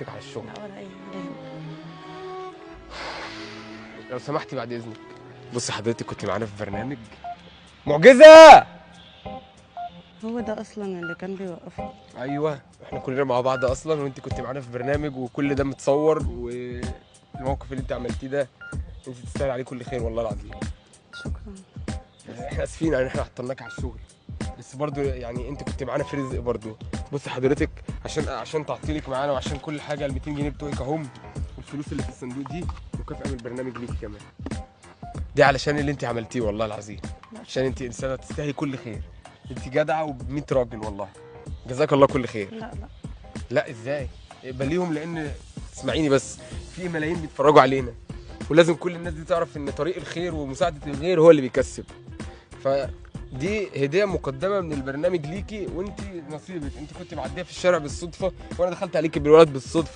على الشغل. لا ولا اي ليه. لو سمحتي بعد اذنك، بصي حضرتك كنت معانا في برنامج معجزه. هو ده اصلا اللي كان بيوقفه. ايوه احنا كلنا مع بعض اصلا، وانت كنت معانا في برنامج وكل ده متصور، والموقف اللي انت عملتيه ده انت تستاهل عليه كل خير والله العظيم. شكرا. احنا اسفين يعني احنا عطلناك على الشغل، بس برضو يعني انت كنت معانا في رزق برضو. بصي حضرتك عشان تعطيلك معانا وعشان كل حاجه ال 200 جنيه بتوعك اهم، والفلوس اللي في الصندوق دي مكافاه من البرنامج ليكي كمان. دي علشان اللي انت عملتيه والله العظيم، لا عشان انت انسانه تستاهلي كل خير. انت جدعه وب100 راجل والله، جزاك الله كل خير. لا لا. لا ازاي؟ اقبليهم، لان اسمعيني بس، في ملايين بيتفرجوا علينا، ولازم كل الناس دي تعرف ان طريق الخير ومساعده الغير هو اللي بيكسب. فدي هديه مقدمه من البرنامج ليكي، وانت نصيبك، انت كنت معديه في الشارع بالصدفه وانا دخلت عليكي بالولد بالصدفه.